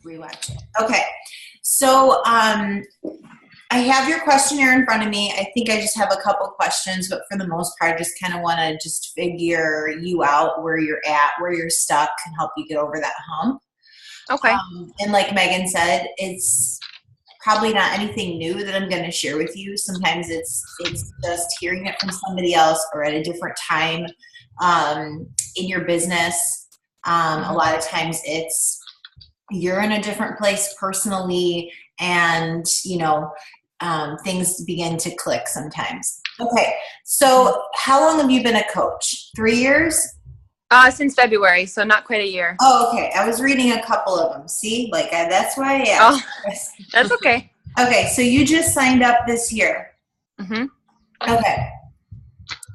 rewatch it. Okay. So I have your questionnaire in front of me. I think I just have a couple questions, but for the most part, I just kind of want to just figure you out, where you're at, where you're stuck, and help you get over that hump. Okay. And like Megan said, it's probably not anything new that I'm going to share with you. Sometimes it's just hearing it from somebody else or at a different time in your business. A lot of times it's you're in a different place personally, and things begin to click sometimes. Okay, so how long have you been a coach? 3 years? Since February, so not quite a year. Oh, okay. I was reading a couple of them. See, that's why I asked. Oh, that's okay. Okay, so you just signed up this year. Mm-hmm. Okay.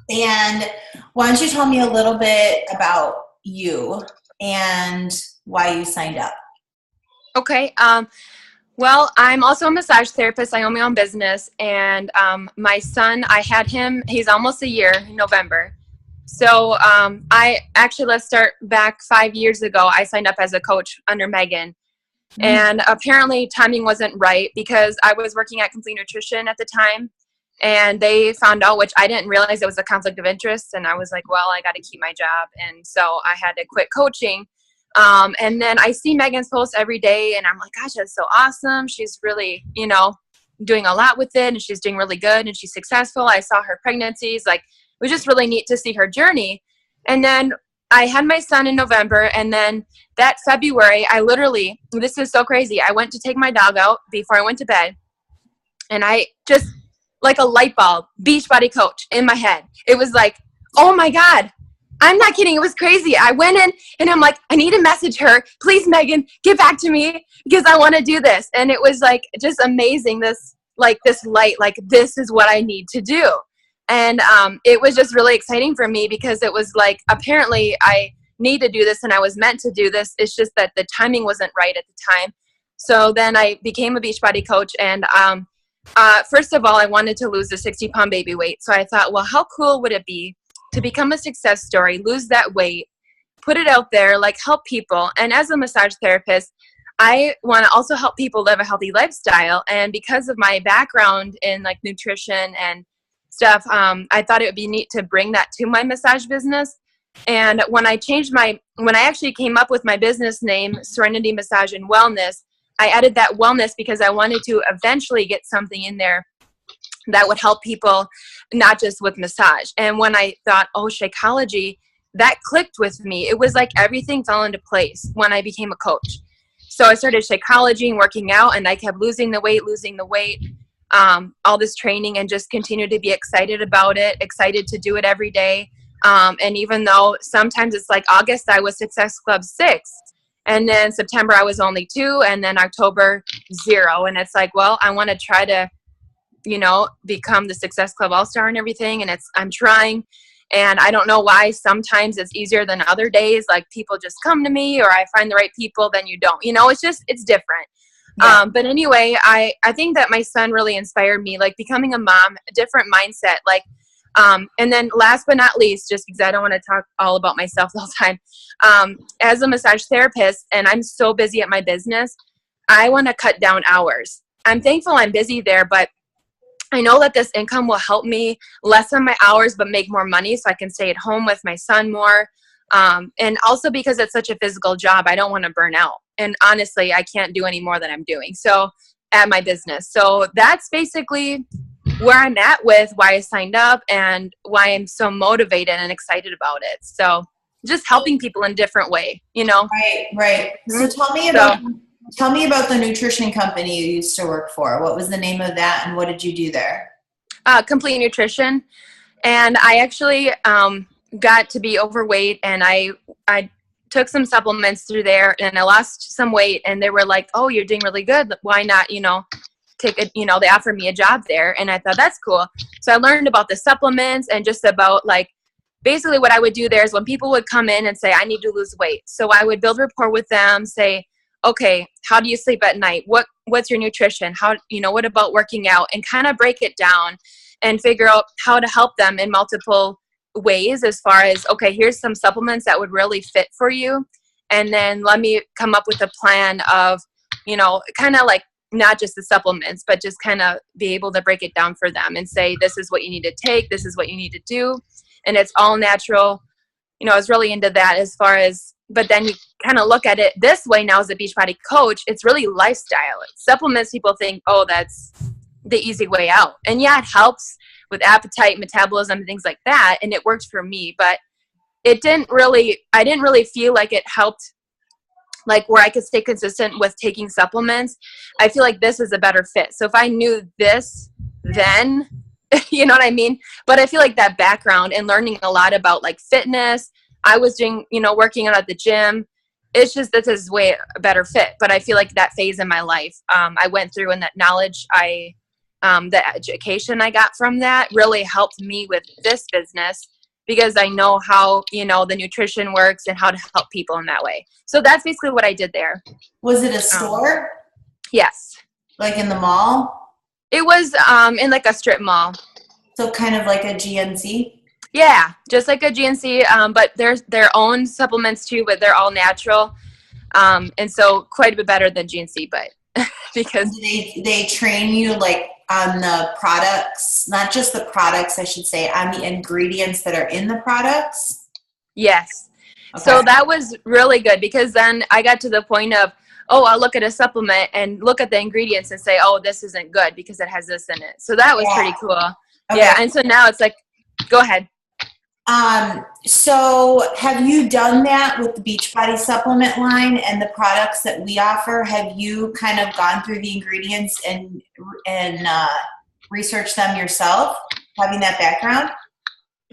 And why don't you tell me a little bit about you and why you signed up? Okay. Well, I'm also a massage therapist. I own my own business, and my son, I had him, he's almost a year in November. So let's start back 5 years ago. I signed up as a coach under Megan. Mm-hmm. And apparently timing wasn't right because I was working at Complete Nutrition at the time, and they found out, which I didn't realize it was a conflict of interest. And I was like, well, I got to keep my job. And so I had to quit coaching. And then I see Megan's posts every day, and I'm like, gosh, that's so awesome. She's really, doing a lot with it, and she's doing really good, and she's successful. I saw her pregnancies. Like, it was just really neat to see her journey. And then I had my son in November, and then that February, this is so crazy. I went to take my dog out before I went to bed, and I just, like a light bulb, Beachbody coach in my head. It was like, oh my God, I'm not kidding. It was crazy. I went in and I'm like, I need to message her. Please, Megan, get back to me because I want to do this. And it was like just amazing. This light, like this is what I need to do. And it was just really exciting for me because it was like, apparently I need to do this and I was meant to do this. It's just that the timing wasn't right at the time. So then I became a Beachbody coach, and first of all, I wanted to lose the 60-pound baby weight. So I thought, well, how cool would it be to become a success story, lose that weight, put it out there, like help people. And as a massage therapist, I want to also help people live a healthy lifestyle. And because of my background in like nutrition and stuff, I thought it would be neat to bring that to my massage business. And when I actually came up with my business name, Serenity Massage and Wellness, I added that wellness because I wanted to eventually get something in there that would help people, not just with massage. And when I thought, oh, Shakeology, that clicked with me. It was like everything fell into place when I became a coach. So I started Shakeology and working out, and I kept losing the weight, all this training, and just continued to be excited about it, excited to do it every day. And even though sometimes it's like August, I was Success Club 6, and then September I was only 2, and then October 0. And it's like, well, I want to try to become the Success Club All-Star and everything. And I'm trying, and I don't know why sometimes it's easier than other days. Like people just come to me, or I find the right people, then you don't, it's different. Yeah. But anyway, I think that my son really inspired me, like becoming a mom, a different mindset, like, and then last but not least, just because I don't want to talk all about myself the whole time, as a massage therapist, and I'm so busy at my business, I want to cut down hours. I'm thankful I'm busy there, but I know that this income will help me lessen my hours, but make more money so I can stay at home with my son more. And also because it's such a physical job, I don't want to burn out. And honestly, I can't do any more than I'm doing at my business. So that's basically where I'm at with why I signed up and why I'm so motivated and excited about it. So just helping people in a different way, Right. So tell me about the nutrition company you used to work for. What was the name of that, and what did you do there? Complete Nutrition. And I actually got to be overweight, and I took some supplements through there, and I lost some weight, and they were like, oh, you're doing really good. Why not, take it, they offered me a job there, and I thought that's cool. So I learned about the supplements and just about like, basically what I would do there is when people would come in and say, I need to lose weight. So I would build rapport with them, say, okay, how do you sleep at night? What's your nutrition? What about working out? And kind of break it down and figure out how to help them in multiple ways as far as, okay, here's some supplements that would really fit for you. And then let me come up with a plan of kind of like not just the supplements, but just kind of be able to break it down for them and say, this is what you need to take, this is what you need to do, and it's all natural. I was really into that as far as, but then you kind of look at it this way now as a Beachbody coach, it's really lifestyle. Supplements, people think, oh, that's the easy way out. And yeah, it helps with appetite, metabolism, and things like that. And it worked for me, but I didn't really feel like it helped, like where I could stay consistent with taking supplements. I feel like this is a better fit. So if I knew this then, you know what I mean? But I feel like that background and learning a lot about like fitness, I was doing, working out at the gym. It's just, this is way a better fit. But I feel like that phase in my life, I went through, and that knowledge the education I got from that really helped me with this business, because I know how, the nutrition works and how to help people in that way. So that's basically what I did there. Was it a store? Yes. Like in the mall? It was in like a strip mall. So kind of like a GNC? Yeah, just like a GNC, but there's their own supplements too, but they're all natural. And so quite a bit better than GNC, but because they train you like on the products, not just the products, I should say, on the ingredients that are in the products? Yes. Okay. So that was really good, because then I got to the point of, I'll look at a supplement and look at the ingredients and say, this isn't good because it has this in it. So that was pretty cool. Okay. Yeah. And so now it's like, go ahead. So have you done that with the Beachbody supplement line and the products that we offer? Have you kind of gone through the ingredients and researched them yourself, having that background?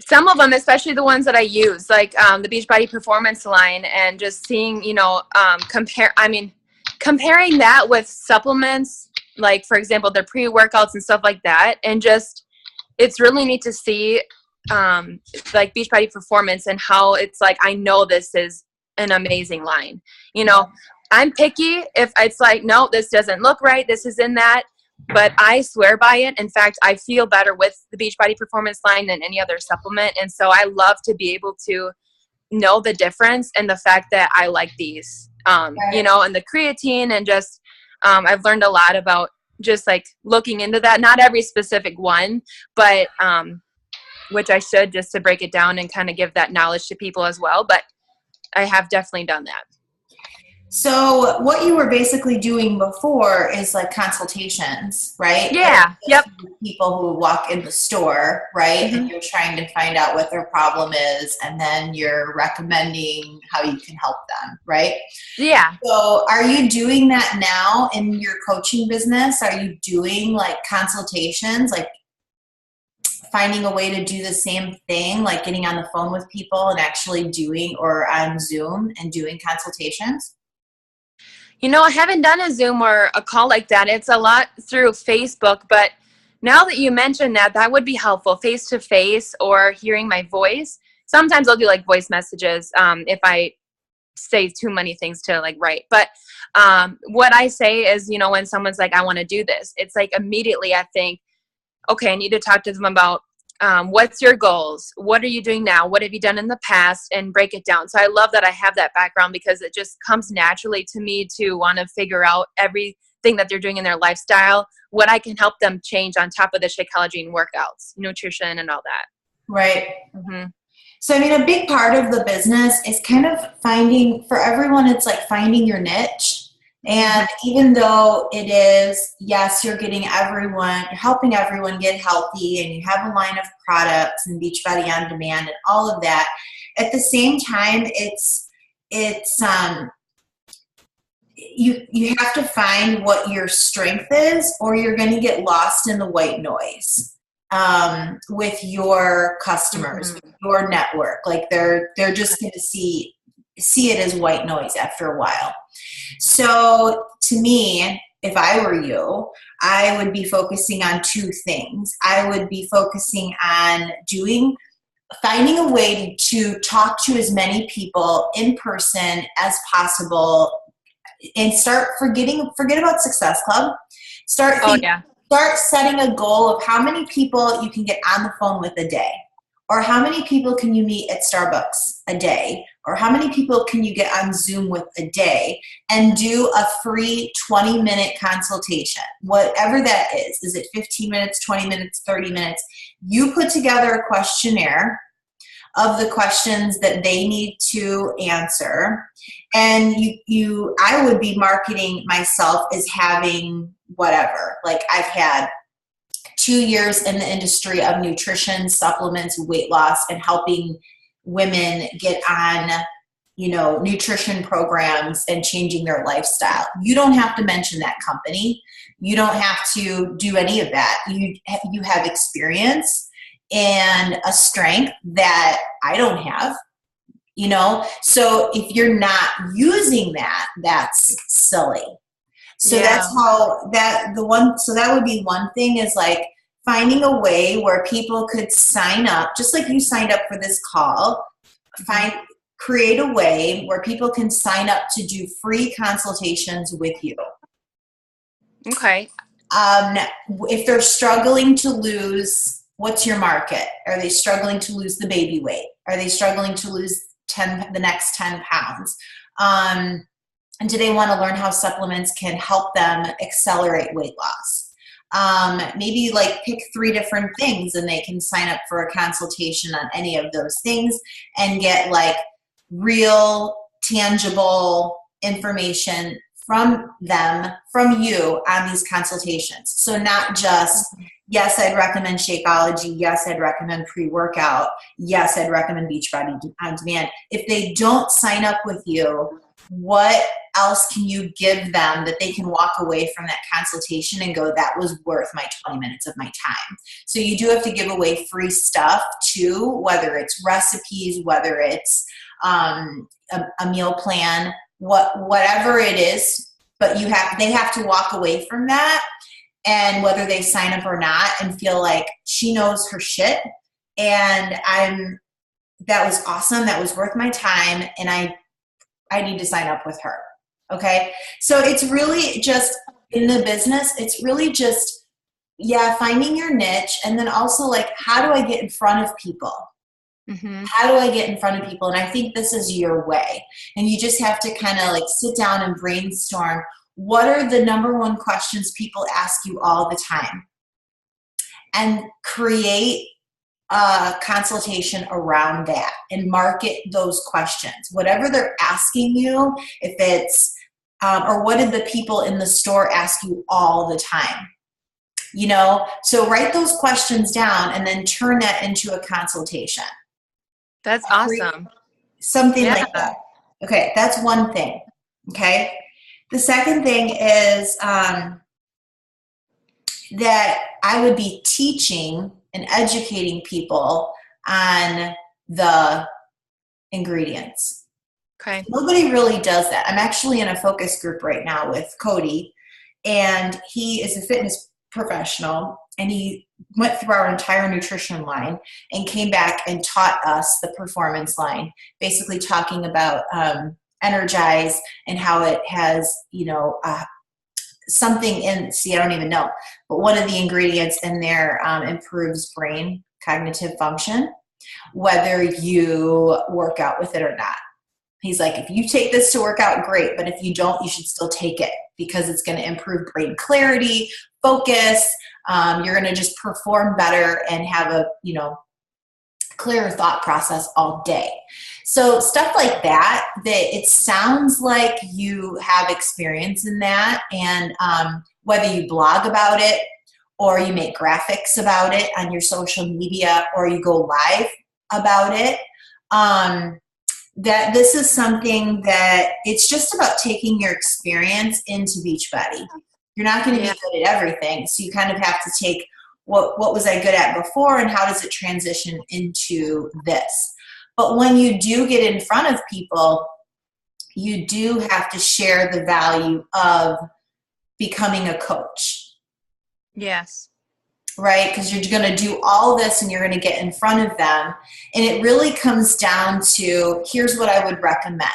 Some of them, especially the ones that I use, like the Beachbody Performance line, and just seeing, comparing that with supplements, like, for example, their pre-workouts and stuff like that. And just, it's really neat to see like Beachbody Performance and how it's like, I know this is an amazing line. I'm picky if it's like, no, this doesn't look right, this is in that, but I swear by it. In fact, I feel better with the Beachbody Performance line than any other supplement. And so I love to be able to know the difference and the fact that I like these, and the creatine, and just, I've learned a lot about just like looking into that, not every specific one, but, which I should, just to break it down and kind of give that knowledge to people as well. But I have definitely done that. So what you were basically doing before is like consultations, right? Yeah. Yep. People who walk in the store, right? Mm-hmm. And you're trying to find out what their problem is, and then you're recommending how you can help them, right? Yeah. So are you doing that now in your coaching business? Are you doing like consultations, like finding a way to do the same thing, like getting on the phone with people and actually doing, or on Zoom and doing consultations? I haven't done a Zoom or a call like that. It's a lot through Facebook, but now that you mention that, that would be helpful, face-to-face or hearing my voice. Sometimes I'll do like voice messages if I say too many things to like write. But what I say is, when someone's like, I want to do this, it's like immediately I think, okay, I need to talk to them about what's your goals? What are you doing now? What have you done in the past? And break it down. So I love that I have that background, because it just comes naturally to me to want to figure out everything that they're doing in their lifestyle, what I can help them change on top of the Shakeology and workouts, nutrition, and all that. Right. Mm-hmm. So, a big part of the business is kind of finding, for everyone, it's like finding your niche. And even though it is, yes, you're helping everyone get healthy, and you have a line of products and Beachbody On Demand and all of that, at the same time, you have to find what your strength is, or you're going to get lost in the white noise with your customers, with your network. Like they're just going to see it as white noise after a while. So to me, if I were you, I would be focusing on two things. I would be focusing on finding a way to talk to as many people in person as possible, and forget about Success Club. Start setting a goal of how many people you can get on the phone with a day, or how many people can you meet at Starbucks a day, or how many people can you get on Zoom with a day and do a free 20-minute consultation, whatever that is. Is it 15 minutes, 20 minutes, 30 minutes? You put together a questionnaire of the questions that they need to answer. And I would be marketing myself as having whatever, like I've had 2 years in the industry of nutrition, supplements, weight loss, and helping women get on, nutrition programs and changing their lifestyle. You don't have to mention that company. You don't have to do any of that. You have experience and a strength that I don't have, So if you're not using that, that's silly. So that's how so that would be one thing, is like finding a way where people could sign up, just like you signed up for this call. Create a way where people can sign up to do free consultations with you. Okay. If they're struggling to lose, what's your market? Are they struggling to lose the baby weight? Are they struggling to lose the next 10 pounds? And do they want to learn how supplements can help them accelerate weight loss? Maybe like pick 3 different things, and they can sign up for a consultation on any of those things and get like real, tangible information from you on these consultations. So not just, yes, I'd recommend Shakeology. Yes, I'd recommend pre-workout. Yes, I'd recommend Beachbody on Demand. If they don't sign up with you, what else can you give them that they can walk away from that consultation and go, that was worth my 20 minutes of my time? So you do have to give away free stuff too, whether it's recipes, whether it's a meal plan, whatever it is, but they have to walk away from that, and whether they sign up or not, and feel like she knows her shit, and that was awesome, that was worth my time, and I need to sign up with her. Okay. So it's really just in the business, it's really just, finding your niche. And then also like, how do I get in front of people? Mm-hmm. How do I get in front of people? And I think this is your way. And you just have to kind of like sit down and brainstorm. What are the number one questions people ask you all the time? And create a consultation around that and market those questions. Whatever they're asking you, if it's, or what did the people in the store ask you all the time? So write those questions down and then turn that into a consultation. That's awesome. Something like that. Okay, that's one thing. Okay. The second thing is that I would be teaching and educating people on the ingredients. Okay. Nobody really does that. I'm actually in a focus group right now with Cody, and he is a fitness professional, and he went through our entire nutrition line and came back and taught us the performance line, basically talking about Energize and how it has, something in, I don't even know, but one of the ingredients in there improves brain cognitive function, whether you work out with it or not. He's like, if you take this to work out, great. But if you don't, you should still take it because it's going to improve brain clarity, focus. You're going to just perform better and have a, clearer thought process all day. So stuff like that it sounds like you have experience in that. And whether you blog about it or you make graphics about it on your social media or you go live about it, that this is something that it's just about taking your experience into Beachbody. You're not going to be good at everything. So you kind of have to take what was I good at before and how does it transition into this? But when you do get in front of people, you do have to share the value of becoming a coach. Yes. Right? Because you're going to do all this and you're going to get in front of them. And it really comes down to, here's what I would recommend.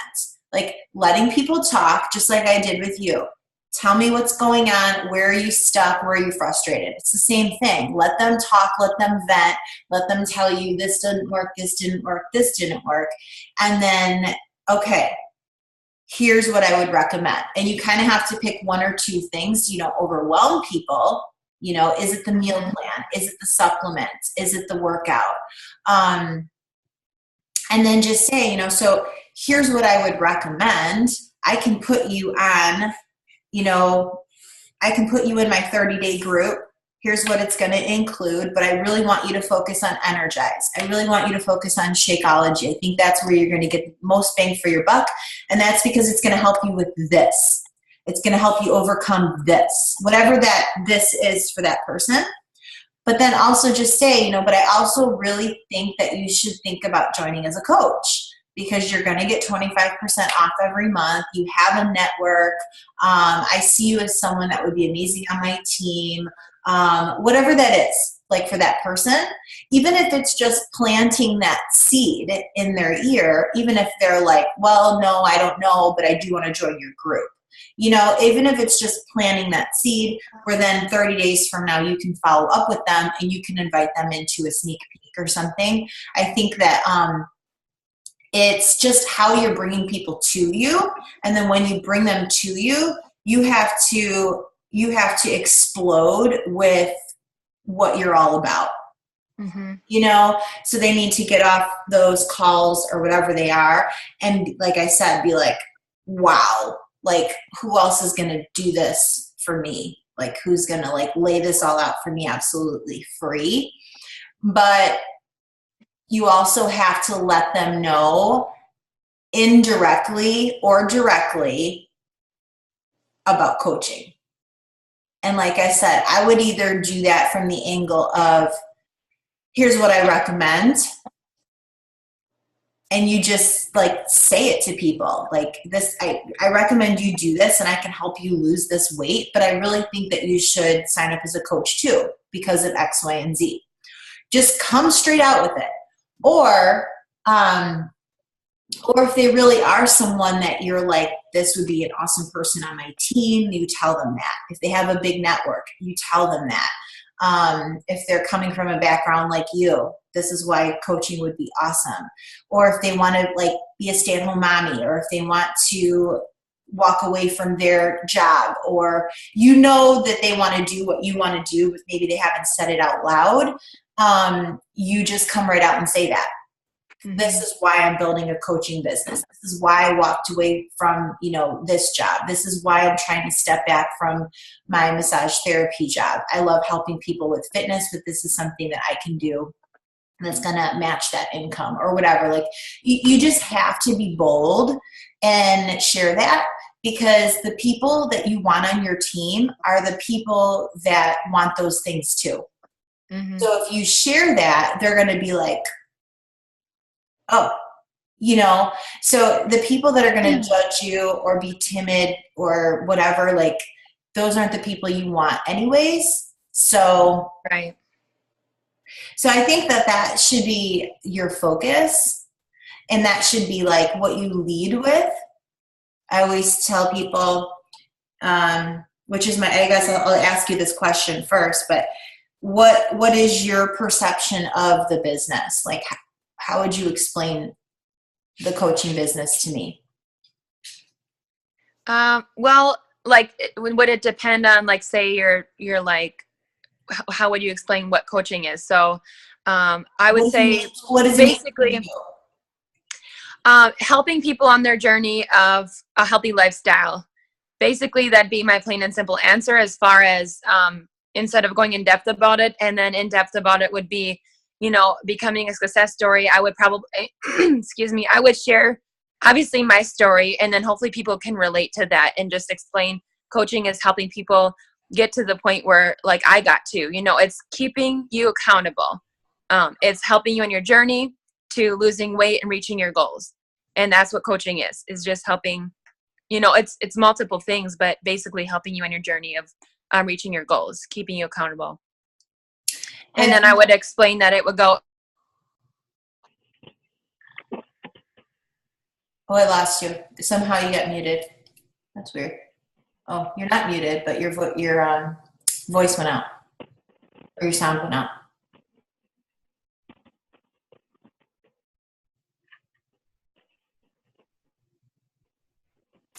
Like letting people talk, just like I did with you. Tell me what's going on. Where are you stuck? Where are you frustrated? It's the same thing. Let them talk, let them vent, let them tell you this didn't work, this didn't work, this didn't work. And then, okay, here's what I would recommend. And you kind of have to pick one or two things, you know, overwhelm people. You know, is it the meal plan? Is it the supplements? Is it the workout? And then just say, you know, so here's what I would recommend. I can put you on, you know, I can put you in my 30-day group. Here's what it's going to include, but I really want you to focus on Energize. I really want you to focus on Shakeology. I think that's where you're going to get the most bang for your buck, and that's because it's going to help you with this. It's going to help you overcome this, whatever that this is for that person. But then also just say, you know, but I also really think that you should think about joining as a coach, because you're going to get 25% off every month. You have a network. I see you as someone that would be amazing on my team. Whatever that is, like for that person, even if it's just planting that seed in their ear, even if they're like, well, no, I don't know, but I do want to join your group. You know, even if it's just planting that seed, where then 30 days from now you can follow up with them and you can invite them into a sneak peek or something. I think that it's just how you're bringing people to you. And then when you bring them to you, you have to explode with what you're all about. Mm-hmm. You know, so they need to get off those calls or whatever they are. And like I said, be like, wow, like who else is going to do this for me? Like who's going to like lay this all out for me absolutely free? But you also have to let them know indirectly or directly about coaching. And like I said, I would either do that from the angle of, here's what I recommend. And you just like say it to people like this, I recommend you do this and I can help you lose this weight, but I really think that you should sign up as a coach too because of X, Y, and Z. Just come straight out with it. Or if they really are someone that you're like, this would be an awesome person on my team, you tell them that. If they have a big network, you tell them that. If they're coming from a background like you, this is why coaching would be awesome. Or if they want to like be a stay-at-home mommy, or if they want to walk away from their job, or you know that they want to do what you want to do, but maybe they haven't said it out loud, you just come right out and say that. This is why I'm building a coaching business. This is why I walked away from, you know, this job. This is why I'm trying to step back from my massage therapy job. I love helping people with fitness, but this is something that I can do that's going to match that income or whatever. Like you just have to be bold and share that, because the people that you want on your team are the people that want those things too. Mm-hmm. So if you share that, they're going to be like, oh, you know, so the people that are going to judge you or be timid or whatever, like those aren't the people you want anyways. So, right. So I think that should be your focus, and that should be like what you lead with. I always tell people, which is I guess I'll ask you this question first, but what is your perception of the business? Like, how would you explain the coaching business to me? Well, like, would it depend on, like, say you're like, how would you explain what coaching is? So, I would say what is basically helping people on their journey of a healthy lifestyle. Basically, that'd be my plain and simple answer, as far as, instead of going in depth about it, and then in depth about it would be, you know, becoming a success story. I would probably, excuse me, I would share obviously my story, and then hopefully people can relate to that, and just explain coaching is helping people get to the point where, like, I got to, you know, it's keeping you accountable. It's helping you on your journey to losing weight and reaching your goals. And that's what coaching is just helping, you know, it's multiple things, but basically helping you on your journey of reaching your goals, keeping you accountable. And then I would explain that it would go. Oh, I lost you. Somehow you got muted. That's weird. Oh, you're not muted, but your voice went out, or your sound went out.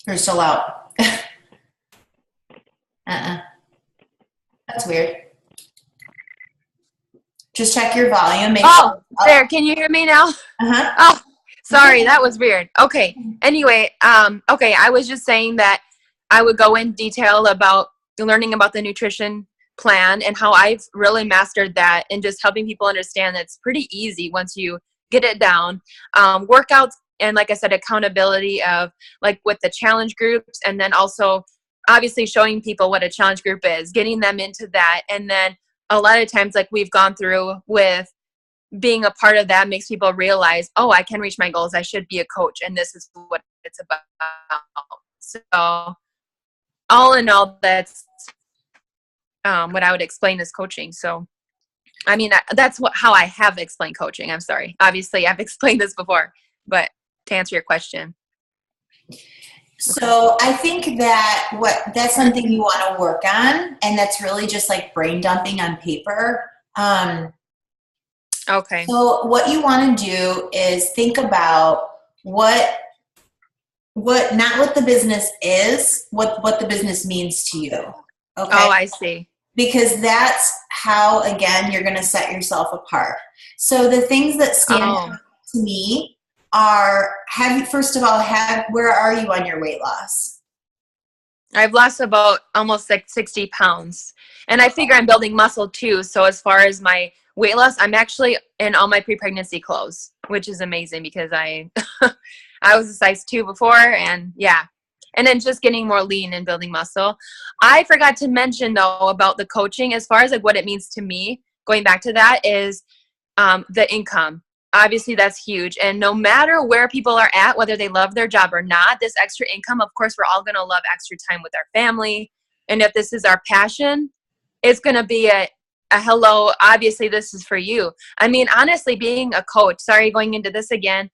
You're still out. That's weird. Just check your volume. There. Can you hear me now? Uh-huh. Oh, sorry. That was weird. Okay. Anyway, okay. I was just saying that I would go in detail about learning about the nutrition plan and how I've really mastered that, and just helping people understand that it's pretty easy once you get it down. Workouts, and like I said, accountability of like with the challenge groups, and then also obviously showing people what a challenge group is, getting them into that. And then a lot of times, like we've gone through with, being a part of that makes people realize, oh, I can reach my goals. I should be a coach, and this is what it's about. So all in all, that's what I would explain as coaching. So, I mean, that's how I have explained coaching. I'm sorry. Obviously, I've explained this before, but to answer your question. So I think that's something you want to work on, and that's really just like brain dumping on paper. Okay. So what you want to do is think about what not what the business is, what the business means to you. Okay. Oh, I see. Because that's how, again, you're going to set yourself apart. So the things that stand out to me are, first of all, where are you on your weight loss? I've lost about almost like 60 pounds. And I figure I'm building muscle too. So as far as my weight loss, I'm actually in all my pre-pregnancy clothes, which is amazing because I was a size 2 before, and yeah. And then just getting more lean and building muscle. I forgot to mention though about the coaching, as far as like what it means to me, going back to that, is the income. Obviously that's huge. And no matter where people are at, whether they love their job or not, this extra income, of course, we're all going to love extra time with our family. And if this is our passion, it's going to be a hello, obviously this is for you. I mean, honestly, being a coach, sorry, going into this again,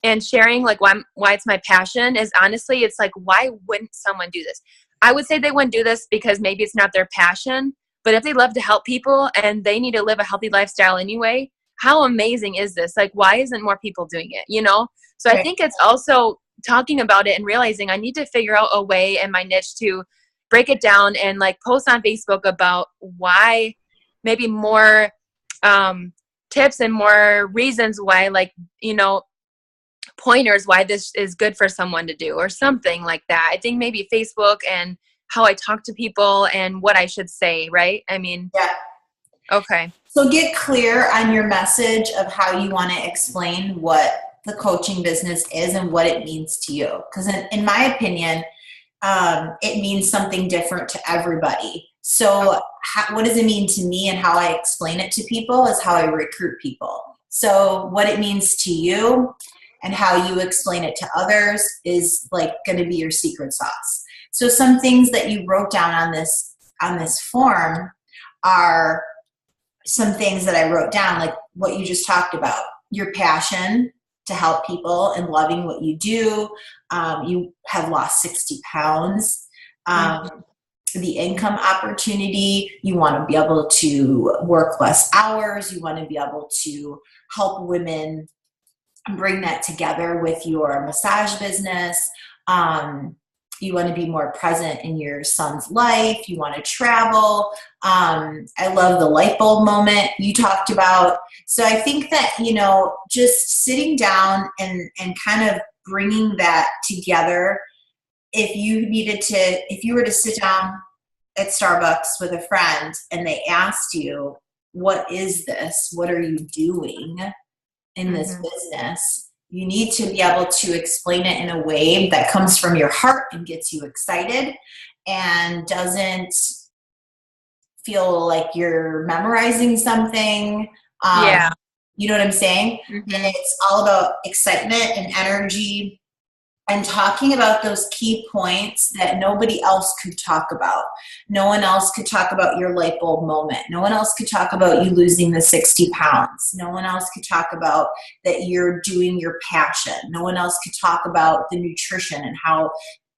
and sharing like why it's my passion is, honestly, it's like, why wouldn't someone do this? I would say they wouldn't do this because maybe it's not their passion, but if they love to help people and they need to live a healthy lifestyle anyway, how amazing is this? Like, why isn't more people doing it, you know? So I think it's also talking about it and realizing I need to figure out a way in my niche to break it down and like post on Facebook about why, maybe more tips and more reasons why, like, you know, pointers why this is good for someone to do or something like that. I think maybe Facebook and how I talk to people and what I should say, right? I mean, yeah. Okay. So get clear on your message of how you want to explain what the coaching business is and what it means to you. Because in my opinion, it means something different to everybody. So what does it mean to me, and how I explain it to people is how I recruit people. So what it means to you and how you explain it to others is like going to be your secret sauce. So some things that you wrote down on this form are some things that I wrote down, like what you just talked about, your passion to help people and loving what you do. You have lost 60 pounds. The income opportunity, you want to be able to work less hours. You want to be able to help women bring that together with your massage business. You want to be more present in your son's life. You want to travel. I love the light bulb moment you talked about. So I think that, you know, just sitting down and kind of bringing that together. If you were to sit down at Starbucks with a friend and they asked you, what is this? What are you doing in this business? You need to be able to explain it in a way that comes from your heart and gets you excited and doesn't feel like you're memorizing something. Yeah. You know what I'm saying? Mm-hmm. And it's all about excitement and energy and talking about those key points that nobody else could talk about. No one else could talk about your light bulb moment. No one else could talk about you losing the 60 pounds. No one else could talk about that you're doing your passion. No one else could talk about the nutrition and how,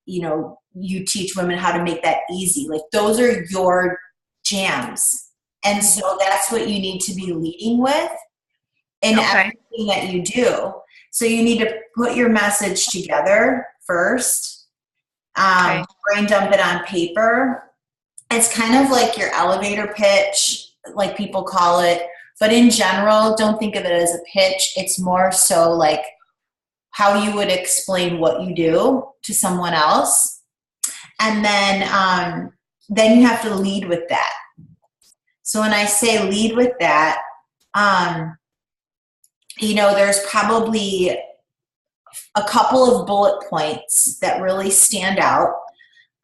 you know, you teach women how to make that easy. Like those are your jams. And so that's what you need to be leading with in everything that you do. So you need to put your message together first, brain dump it on paper. It's kind of like your elevator pitch, like people call it. But in general, don't think of it as a pitch. It's more so like how you would explain what you do to someone else. And then you have to lead with that. So when I say lead with that, there's probably a couple of bullet points that really stand out.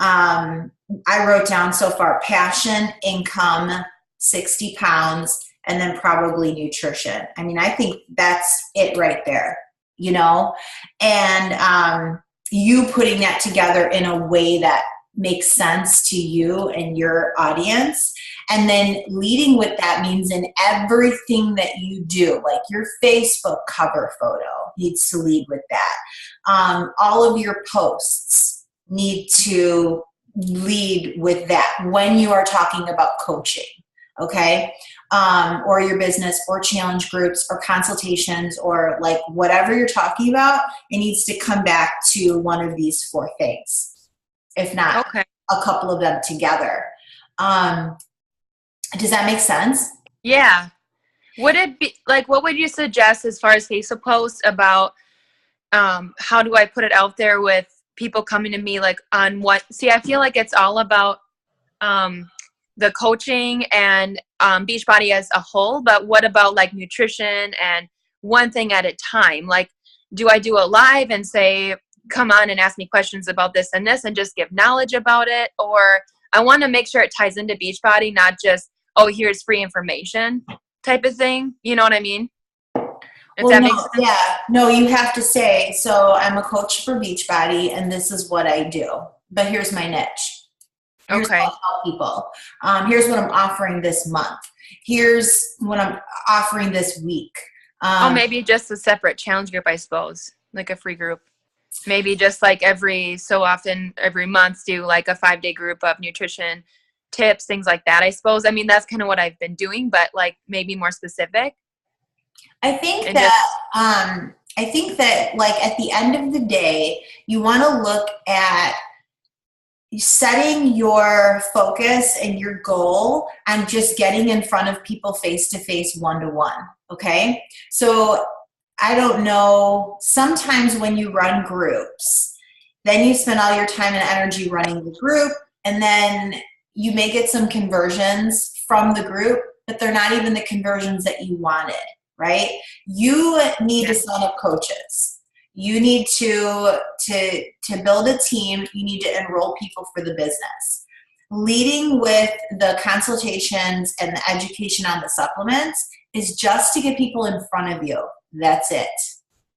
I wrote down so far: passion, income, 60 pounds, and then probably nutrition. I mean, I think that's it right there, and you putting that together in a way that makes sense to you and your audience. And then leading with that means in everything that you do, like your Facebook cover photo needs to lead with that. All of your posts need to lead with that when you are talking about coaching, okay? Or your business or challenge groups or consultations or like whatever you're talking about, it needs to come back to one of these 4 things, if not a couple of them together. Does that make sense? Yeah. Would it be like, what would you suggest as far as Facebook posts about how do I put it out there with people coming to me like on what? See, I feel like it's all about the coaching and Beachbody as a whole, but what about like nutrition and one thing at a time? Like, do I do a live and say, come on and ask me questions about this and this and just give knowledge about it? Or I want to make sure it ties into Beachbody, not just, oh, here's free information type of thing. You know what I mean? Makes sense? Yeah. No, you have to say, so I'm a coach for Beachbody and this is what I do, but here's my niche. Here's how I help people. Here's what I'm offering this month. Here's what I'm offering this week. Maybe just a separate challenge group, I suppose, like a free group. Maybe just like every so often, every month, do like a 5-day group of nutrition tips, things like that, I suppose. I mean, that's kind of what I've been doing, but like maybe more specific. I think that like at the end of the day, you want to look at setting your focus and your goal on just getting in front of people face-to-face, one-to-one. Okay. So I don't know, sometimes when you run groups, then you spend all your time and energy running the group, and then you may get some conversions from the group, but they're not even the conversions that you wanted, right? You need to sign up coaches. You need to build a team. You need to enroll people for the business. Leading with the consultations and the education on the supplements is just to get people in front of you. That's it.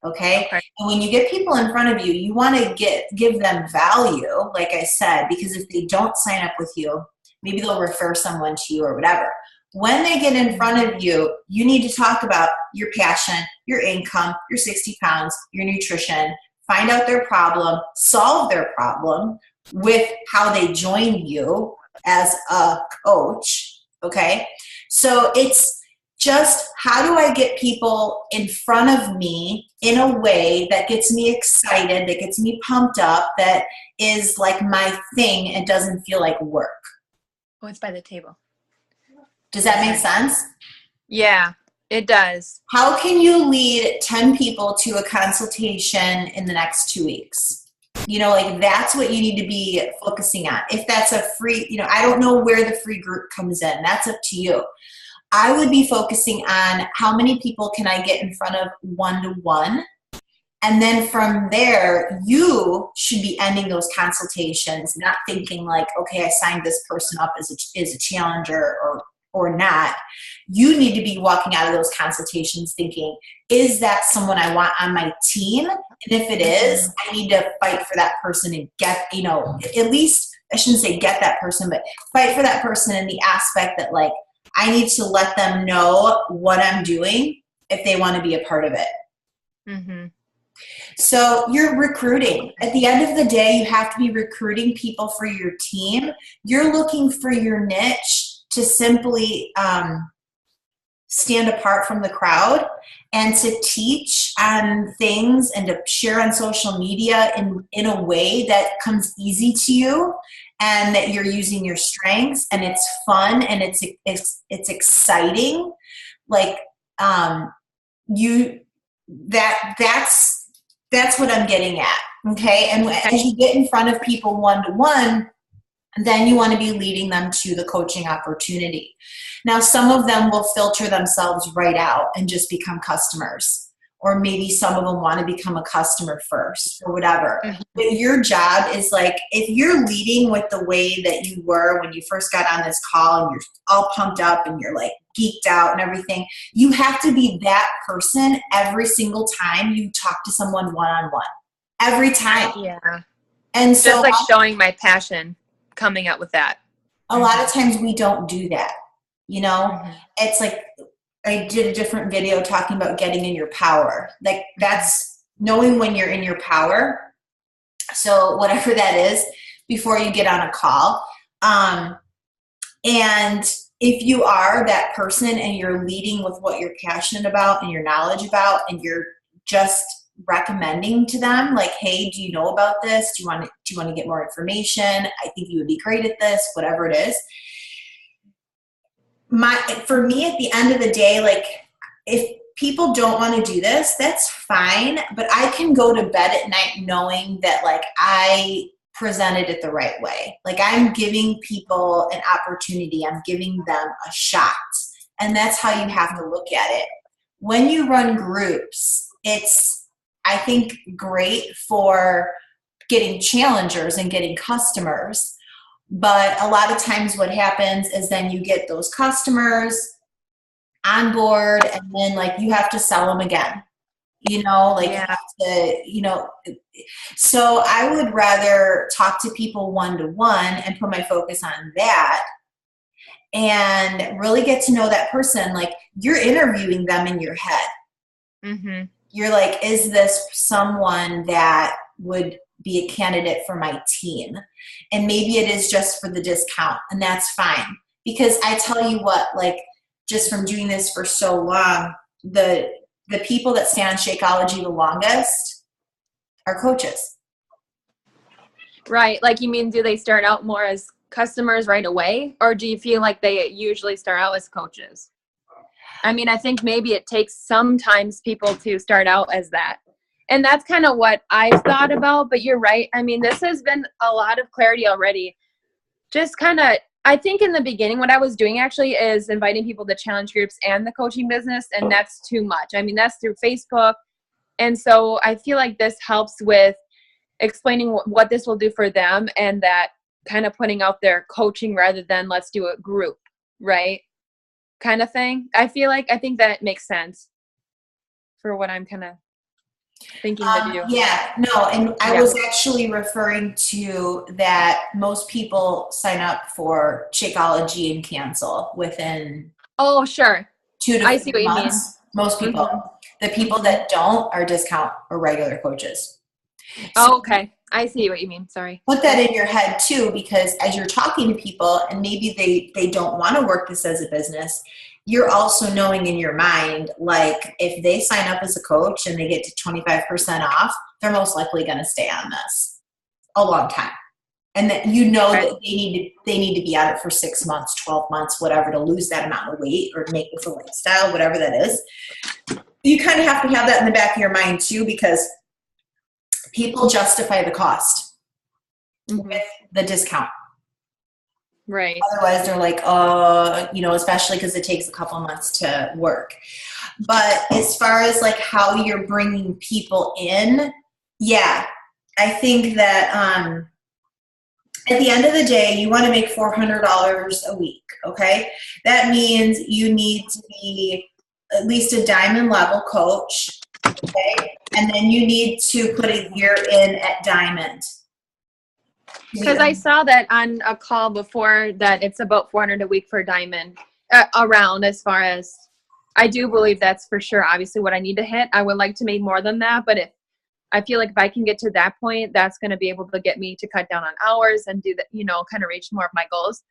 Okay? And when you get people in front of you, you want to give them value, like I said, because if they don't sign up with you, maybe they'll refer someone to you or whatever. When they get in front of you, you need to talk about your passion, your income, your 60 pounds, your nutrition, find out their problem, solve their problem with how they join you as a coach. Okay? So it's just, how do I get people in front of me in a way that gets me excited, that gets me pumped up, that is like my thing and doesn't feel like work? Oh, it's by the table. Does that make sense? Yeah, it does. How can you lead 10 people to a consultation in the next 2 weeks? Like that's what you need to be focusing on. If that's a free, I don't know where the free group comes in. That's up to you. I would be focusing on how many people can I get in front of one-to-one. And then from there, you should be ending those consultations, not thinking like, okay, I signed this person up as a challenger or not. You need to be walking out of those consultations thinking, is that someone I want on my team? And if it is, I need to fight for that person and get, at least, I shouldn't say get that person, but fight for that person in the aspect that like, I need to let them know what I'm doing if they want to be a part of it. Mm-hmm. So you're recruiting. At the end of the day, you have to be recruiting people for your team. You're looking for your niche to simply stand apart from the crowd and to teach on things and to share on social media in a way that comes easy to you and that you're using your strengths and it's fun and it's exciting. Like that's what I'm getting at. Okay. And as you get in front of people one-to-one, then you want to be leading them to the coaching opportunity. Now, some of them will filter themselves right out and just become customers. Or maybe some of them want to become a customer first or whatever. Mm-hmm. But your job is like, if you're leading with the way that you were when you first got on this call and you're all pumped up and you're like geeked out and everything, you have to be that person every single time you talk to someone one-on-one. Every time. Yeah. And so just like showing my passion, coming up with that. A lot of times we don't do that. You know, It's like I did a different video talking about getting in your power. Like that's knowing when you're in your power. So whatever that is before you get on a call. And if you are that person and you're leading with what you're passionate about and your knowledge about, and you're just recommending to them, like, hey, do you know about this? Do you want to get more information? I think you would be great at this, whatever it is. For me, at the end of the day, like, if people don't want to do this, that's fine. But I can go to bed at night knowing that, like, I presented it the right way. Like, I'm giving people an opportunity. I'm giving them a shot. And that's how you have to look at it. When you run groups, it's, I think, great for getting challengers and getting customers. But a lot of times what happens is then you get those customers on board and then, like, you have to sell them again, you know, like, yeah. You have to, you know. So I would rather talk to people one-to-one and put my focus on that and really get to know that person. Like, you're interviewing them in your head. Mm-hmm. You're like, is this someone that would be a candidate for my team? And maybe it is just for the discount, and that's fine. Because I tell you what, like, just from doing this for so long, the people that stay on Shakeology the longest are coaches. Right. Like, you mean, do they start out more as customers right away? Or do you feel like they usually start out as coaches? I mean, I think maybe it takes sometimes people to start out as that. And that's kind of what I've thought about, but you're right. I mean, this has been a lot of clarity already. Just kind of, I think in the beginning, what I was doing actually is inviting people to challenge groups and the coaching business, and that's too much. I mean, that's through Facebook. And so I feel like this helps with explaining what this will do for them, and that kind of putting out their coaching rather than let's do a group, right? Kind of thing. I think that makes sense for what I'm kind of thinking to do. Yeah, no, and I was actually referring to that most people sign up for Shakeology and cancel within Oh, sure. 2 to 3 months. I see what you mean. Most people. Mm-hmm. The people that don't are discount or regular coaches. So, okay. I see what you mean. Sorry. Put that in your head too, because as you're talking to people and maybe they don't want to work this as a business, you're also knowing in your mind, like, if they sign up as a coach and they get to 25% off, they're most likely going to stay on this a long time. And that you know that they need to be at it for 6 months, 12 months, whatever, to lose that amount of weight or make this a lifestyle, whatever that is. You kind of have to have that in the back of your mind too, because people justify the cost with the discount. Right. Otherwise, they're like, you know, especially because it takes a couple months to work. But as far as, like, how you're bringing people in, yeah, I think that at the end of the day, you want to make $400 a week, okay? That means you need to be at least a diamond level coach, okay? And then you need to put a year in at diamond. Because I saw that on a call before that it's about $400 a week for diamond around, as far as I do believe that's for sure obviously what I need to hit. I would like to make more than that, but I feel like if I can get to that point, that's going to be able to get me to cut down on hours and do that, you know, kind of reach more of my goals.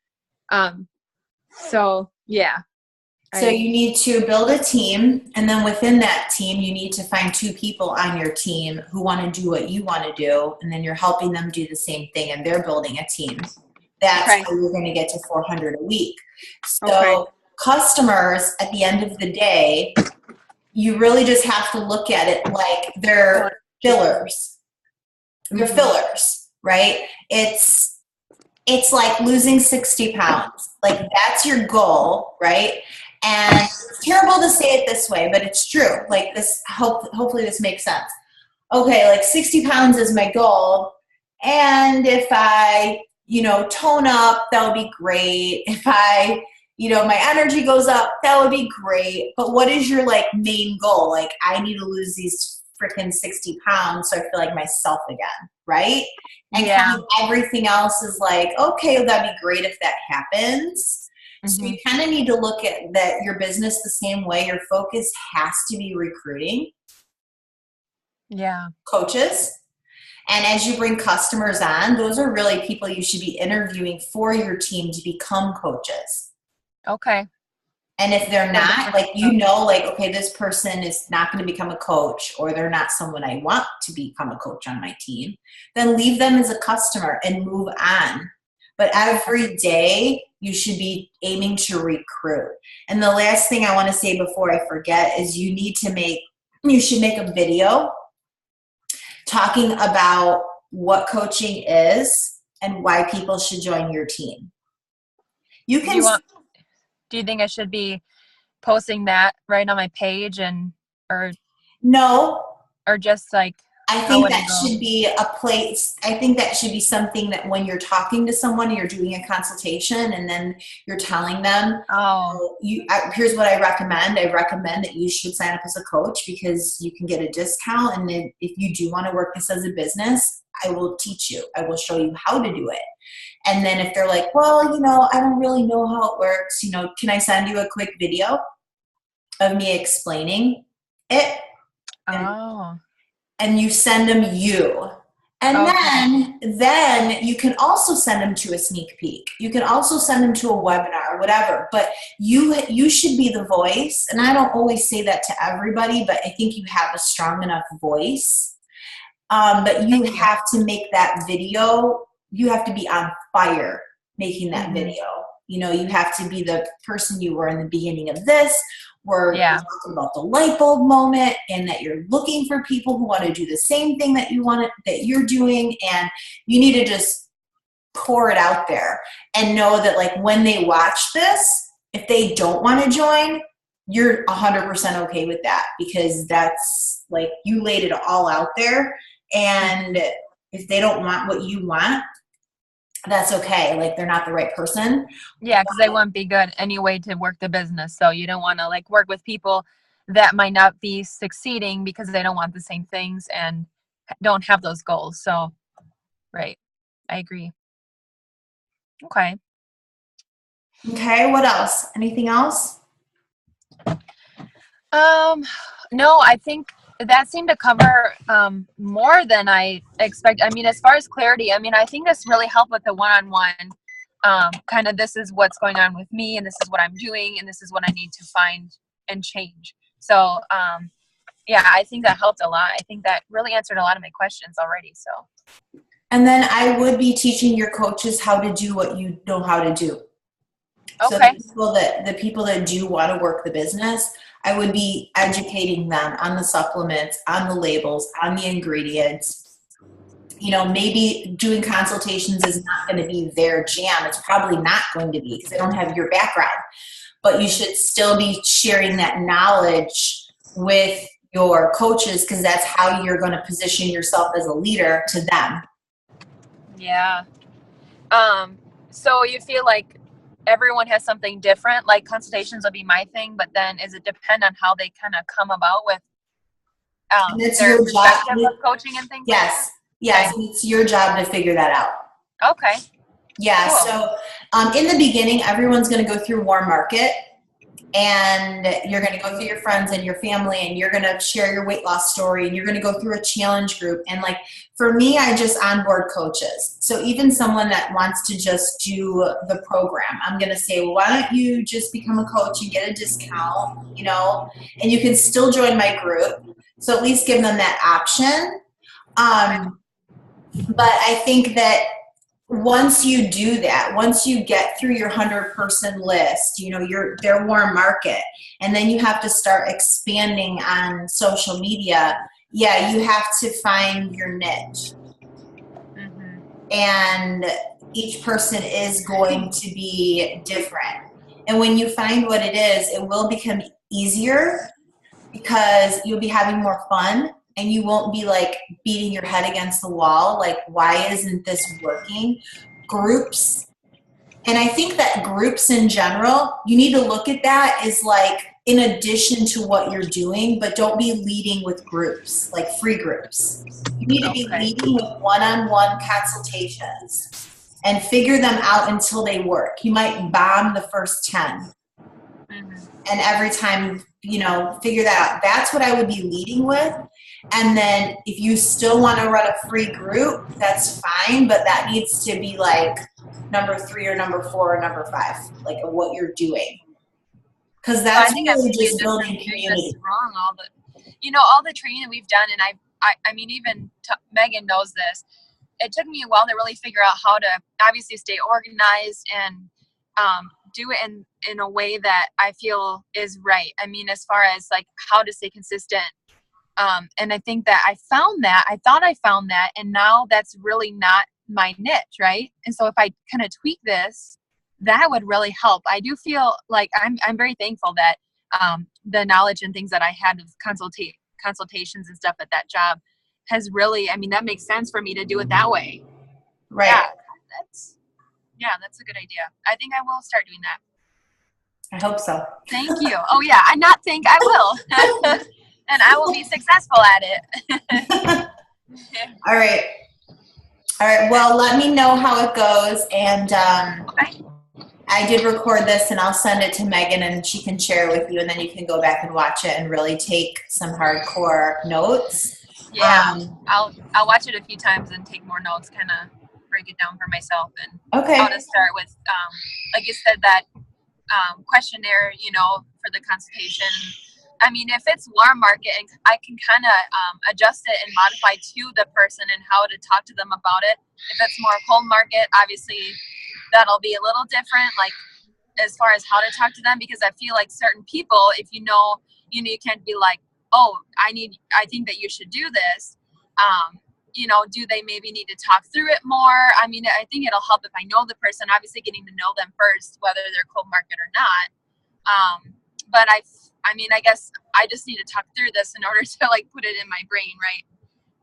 So yeah. So you need to build a team, and then within that team, you need to find 2 people on your team who want to do what you want to do, and then you're helping them do the same thing, and they're building a team. That's how you're going to get to 400 a week. So customers, at the end of the day, you really just have to look at it like they're fillers. They're fillers, right? It's like losing 60 pounds. Like that's your goal, right? And it's terrible to say it this way, but it's true. Like this, hopefully this makes sense. Okay, like 60 pounds is my goal. And if I, you know, tone up, that would be great. If I, you know, my energy goes up, that would be great. But what is your like main goal? Like I need to lose these freaking 60 pounds so I feel like myself again, right? And kind of everything else is like, okay, well, that'd be great if that happens. So you kind of need to look at that your business the same way. Your focus has to be recruiting coaches. And as you bring customers on, those are really people you should be interviewing for your team to become coaches. Okay. And if they're not, like, you know, like, okay, this person is not going to become a coach, or they're not someone I want to become a coach on my team, then leave them as a customer and move on. But every day you should be aiming to recruit. And the last thing I want to say before I forget is you should make a video talking about what coaching is and why people should join your team. You can. Do you think I should be posting that right on my page no, or just like, I think that should be a place. I think that should be something that when you're talking to someone, you're doing a consultation, and then you're telling them, here's what I recommend. I recommend that you should sign up as a coach because you can get a discount. And then if you do want to work this as a business, I will teach you. I will show you how to do it. And then if they're like, well, you know, I don't really know how it works, you know, can I send you a quick video of me explaining it? And you send them you. And then you can also send them to a sneak peek. You can also send them to a webinar or whatever. But you should be the voice. And I don't always say that to everybody, but I think you have a strong enough voice. But you have to make that video. You have to be on fire making that video. You know, you have to be the person you were in the beginning of this, where you're talking about the light bulb moment, and that you're looking for people who want to do the same thing that you're doing, and you need to just pour it out there and know that, like, when they watch this, if they don't want to join, you're 100% okay with that, because that's like, you laid it all out there. And if they don't want what you want, that's okay. Like, they're not the right person. Yeah, because they won't be good anyway to work the business. So you don't want to like work with people that might not be succeeding because they don't want the same things and don't have those goals. So, right. I agree. Okay. Okay. What else? Anything else? No, I think that seemed to cover more than I expect. I mean, as far as clarity, I mean, I think this really helped with the one-on-one, kind of, this is what's going on with me, and this is what I'm doing, and this is what I need to find and change. So, yeah, I think that helped a lot. I think that really answered a lot of my questions already. So, and then I would be teaching your coaches how to do what you know how to do. Okay. So the people that do want to work the business, I would be educating them on the supplements, on the labels, on the ingredients. You know, maybe doing consultations is not going to be their jam. It's probably not going to be, because they don't have your background. But you should still be sharing that knowledge with your coaches, because that's how you're going to position yourself as a leader to them. Yeah. So you feel like everyone has something different, like consultations will be my thing, but then is it depend on how they kind of come about with their perspective of coaching and things? Yes. Yes. Okay. It's your job to figure that out. Okay. Yeah. Cool. So in the beginning, everyone's going to go through warm market. and you're going to go through your friends and your family, and you're going to share your weight loss story, and you're going to go through a challenge group. And like, for me, I just onboard coaches. So even someone that wants to just do the program, I'm going to say, well, why don't you just become a coach and get a discount, you know, and you can still join my group. So at least give them that option. But I think that once you do that, once you get through your 100-person list, you know, their warm market, and then you have to start expanding on social media. Yeah, you have to find your niche. Mm-hmm. And each person is going to be different. And when you find what it is, it will become easier because you'll be having more fun. And you won't be like beating your head against the wall, like, why isn't this working? Groups. And I think that groups in general, you need to look at that as like in addition to what you're doing, but don't be leading with groups, like free groups. You need to be leading with one-on-one consultations and figure them out until they work. You might bomb the first 10. And every time, you know, figure that out. That's what I would be leading with. And then if you still want to run a free group, that's fine, but that needs to be like number 3 or number 4 or number 5, like what you're doing. Because that's really just building community. Wrong, all the training that we've done, and I mean, even Megan knows this. It took me a while to really figure out how to obviously stay organized and do it in a way that I feel is right. I mean, as far as like how to stay consistent. And I think that I thought I found that, and now that's really not my niche, right? And so if I kind of tweak this, that would really help. I do feel like I'm very thankful that the knowledge and things that I had of consultations and stuff at that job has really, I mean, that makes sense for me to do it that way. Right. Yeah, that's a good idea. I think I will start doing that. I hope so. Thank you. Oh yeah, I not think I will. And I will be successful at it. All right. Well, let me know how it goes. And okay. I did record this, and I'll send it to Megan, and she can share it with you, and then you can go back and watch it and really take some hardcore notes. Yeah, I'll watch it a few times and take more notes, kind of break it down for myself, and how to start with, like you said, that questionnaire, you know, for the consultation. I mean, if it's warm market, and I can kind of adjust it and modify to the person and how to talk to them about it. If it's more cold market, obviously that'll be a little different, like as far as how to talk to them, because I feel like certain people, if you know, you can't be like, oh, I think that you should do this. You know, do they maybe need to talk through it more? I mean, I think it'll help if I know the person, obviously getting to know them first, whether they're cold market or not. But I mean, I guess I just need to talk through this in order to like put it in my brain, right?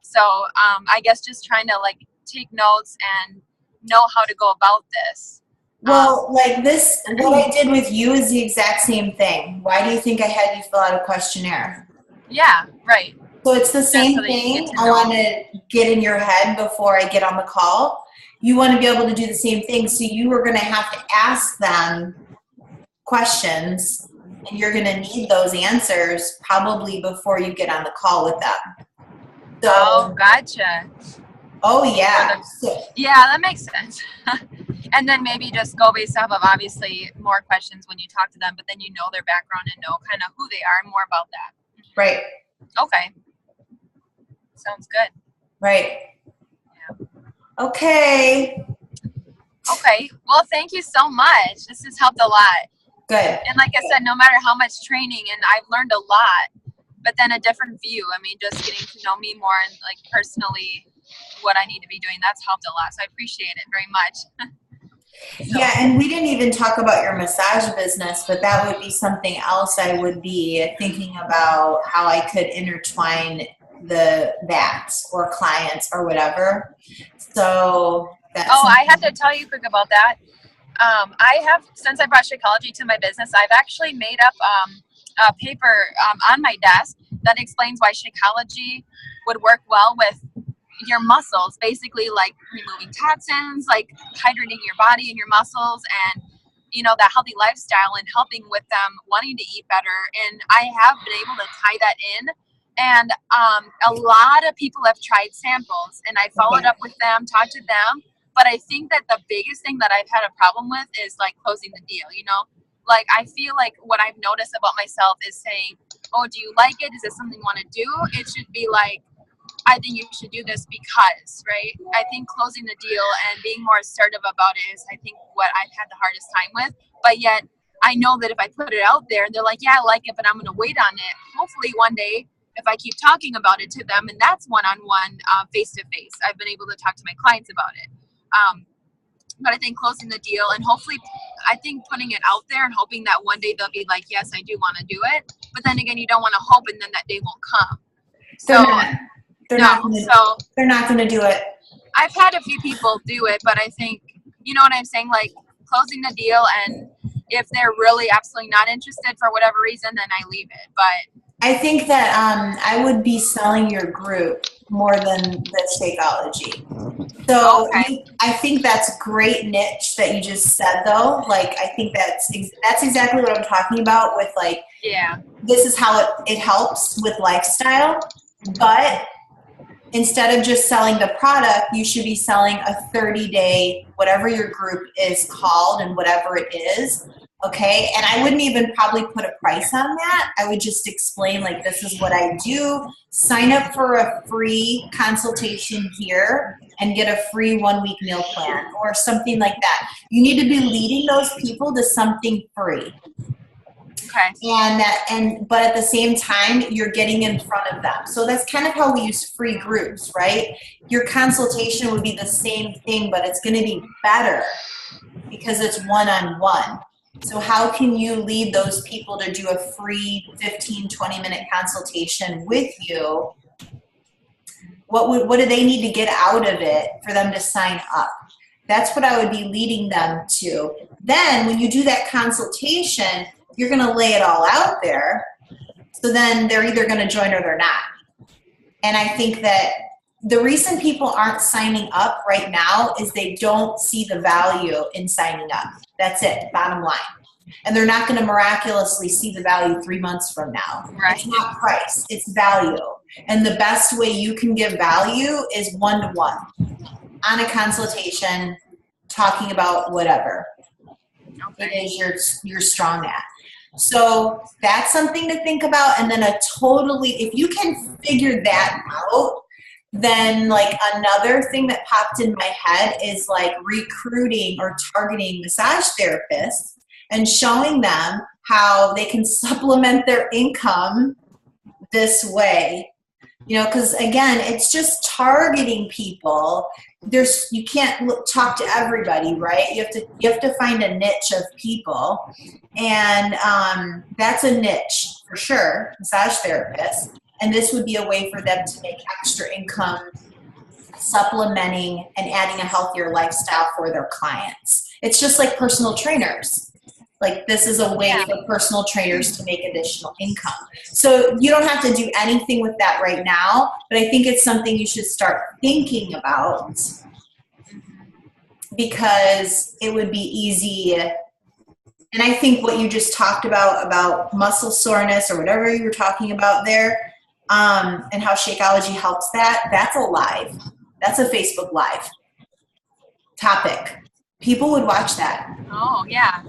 So I guess just trying to like take notes and know how to go about this. Well, like this, what I did with you is the exact same thing. Why do you think I had you fill out a questionnaire? Yeah, right. So it's the same thing. I want to get in your head before I get on the call. You want to be able to do the same thing. So you are going to have to ask them questions, and you're going to need those answers probably before you get on the call with them. So, oh, gotcha. Oh, yeah. Yeah, that makes sense. And then maybe just go based off of obviously more questions when you talk to them, but then you know their background and know kind of who they are and more about that. Right. Okay. Sounds good. Right. Yeah. Okay. Okay. Well, thank you so much. This has helped a lot. Good. And like I said, no matter how much training, and I've learned a lot, but then a different view. I mean, just getting to know me more and like personally what I need to be doing, that's helped a lot. So I appreciate it very much. So. Yeah, and we didn't even talk about your massage business, but that would be something else I would be thinking about, how I could intertwine that or clients or whatever. So that's I have to tell you quick about that. I have, since I brought Shakeology to my business, I've actually made up a paper on my desk that explains why Shakeology would work well with your muscles, basically like removing toxins, like hydrating your body and your muscles, and you know, that healthy lifestyle and helping with them wanting to eat better. And I have been able to tie that in. And a lot of people have tried samples, and I followed up with them, talked to them. But I think that the biggest thing that I've had a problem with is like closing the deal, you know? Like, I feel like what I've noticed about myself is saying, oh, do you like it? Is this something you want to do? It should be like, I think you should do this because, right? I think closing the deal and being more assertive about it is, I think, what I've had the hardest time with. But yet, I know that if I put it out there, they're like, yeah, I like it, but I'm going to wait on it. Hopefully one day, if I keep talking about it to them, and that's one-on-one, face-to-face, I've been able to talk to my clients about it. But I think closing the deal and hopefully, I think putting it out there and hoping that one day they'll be like, yes, I do want to do it. But then again, you don't want to hope and then that day won't come. So they're not going to do it. I've had a few people do it, but I think, you know what I'm saying? Like closing the deal, and if they're really absolutely not interested for whatever reason, then I leave it. But I think that I would be selling your group more than the Shakeology. So I think that's a great niche that you just said, though. Like, I think that's exactly what I'm talking about with, like, this is how it helps with lifestyle. But instead of just selling the product, you should be selling a 30-day, whatever your group is called and whatever it is. Okay. And I wouldn't even probably put a price on that. I would just explain, like, this is what I do. Sign up for a free consultation here and get a free 1-week meal plan or something like that. You need to be leading those people to something free. Okay. But at the same time, you're getting in front of them. So that's kind of how we use free groups, right? Your consultation would be the same thing, but it's going to be better because it's one-on-one. So how can you lead those people to do a free 15, 20-minute consultation with you? What do they need to get out of it for them to sign up? That's what I would be leading them to. Then when you do that consultation, you're going to lay it all out there. So then they're either going to join or they're not. And I think that the reason people aren't signing up right now is they don't see the value in signing up. That's it, bottom line. And they're not going to miraculously see the value 3 months from now. Right. It's not price, it's value. And the best way you can give value is one-to-one on a consultation, talking about whatever it is you're strong at. So that's something to think about. And then if you can figure that out, then like another thing that popped in my head is like recruiting or targeting massage therapists and showing them how they can supplement their income this way. You know, because again, it's just targeting people. You can't talk to everybody, right? You have to find a niche of people, and that's a niche for sure, massage therapists. And this would be a way for them to make extra income, supplementing and adding a healthier lifestyle for their clients. It's just like personal trainers. Like this is a way for personal trainers to make additional income. So you don't have to do anything with that right now, but I think it's something you should start thinking about because it would be easy. And I think what you just talked about muscle soreness or whatever you were talking about there, and how Shakeology helps that's a live. That's a Facebook Live topic. People would watch that. Oh, yeah.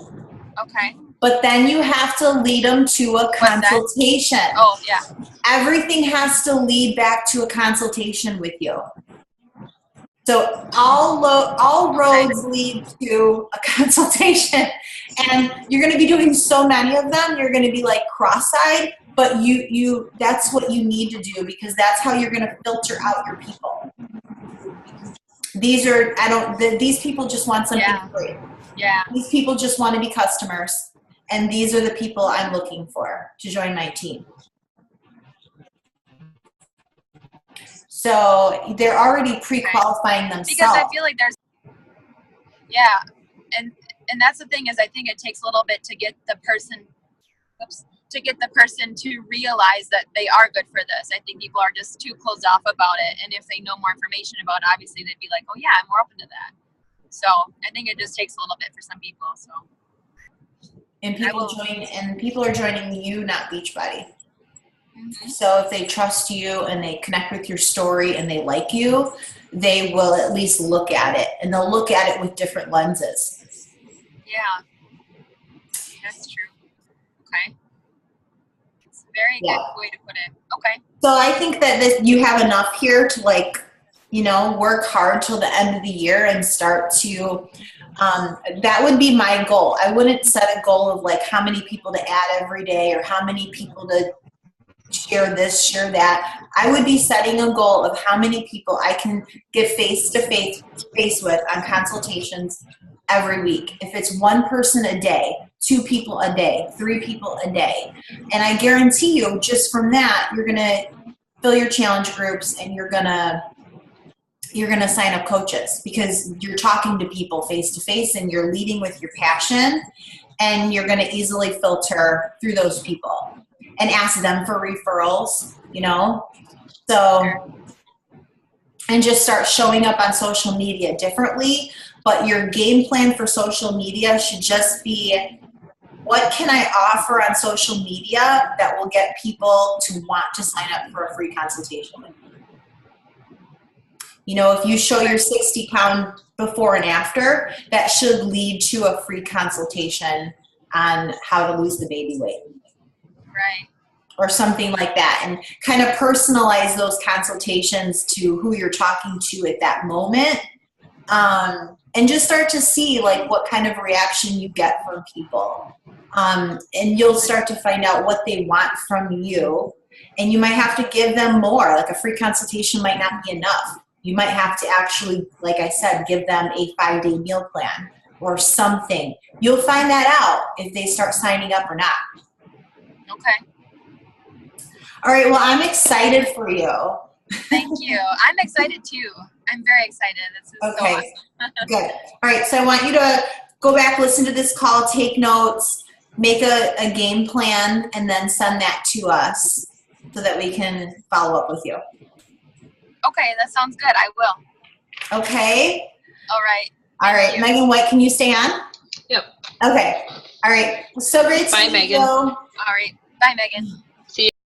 Okay. But then you have to lead them to a consultation. Oh, yeah. Everything has to lead back to a consultation with you. So all roads lead to a consultation. And you're going to be doing so many of them, you're going to be like cross-eyed, but you that's what you need to do because that's how you're going to filter out your people. These people just want something free. Yeah. These people just want to be customers, and these are the people I'm looking for to join my team. So they're already pre-qualifying themselves. Because I feel like there's, and that's the thing is I think it takes a little bit to get the person to realize that they are good for this. I think people are just too closed off about it, and if they know more information about it, obviously they'd be like, oh yeah, I'm more open to that. So I think it just takes a little bit for some people. So And people are joining you, not Beachbody. So if they trust you and they connect with your story and they like you, they will at least look at it, and they'll look at it with different lenses. Yeah, that's true. Okay. It's a very good way to put it. Okay. So I think that you have enough here to, like, you know, work hard till the end of the year and start to, that would be my goal. I wouldn't set a goal of like how many people to add every day or how many people to share this, share that. I would be setting a goal of how many people I can get face to face with on consultations every week. If it's one person a day, 2 people a day, 3 people a day. And I guarantee you, just from that, you're going to fill your challenge groups, and you're going to sign up coaches, because you're talking to people face to face and you're leading with your passion, and you're going to easily filter through those people and ask them for referrals, you know? So, and just start showing up on social media differently. But your game plan for social media should just be, what can I offer on social media that will get people to want to sign up for a free consultation with me? You know, if you show your 60-pound before and after, that should lead to a free consultation on how to lose the baby weight. Right. Or something like that, and kind of personalize those consultations to who you're talking to at that moment. And just start to see like what kind of reaction you get from people. And you'll start to find out what they want from you. And you might have to give them more. Like a free consultation might not be enough. You might have to actually, like I said, give them a 5-day meal plan or something. You'll find that out if they start signing up or not. Okay. All right, well, I'm excited for you. Thank you. I'm excited too. I'm very excited. This is so awesome. Good. All right, so I want you to go back, listen to this call, take notes, make a game plan, and then send that to us so that we can follow up with you. Okay, that sounds good. I will. Okay? All right. All right, Megan White, can you stay on? Yep. Okay. All right. So great to Bye, meet Megan. you. All right. Bye, Megan.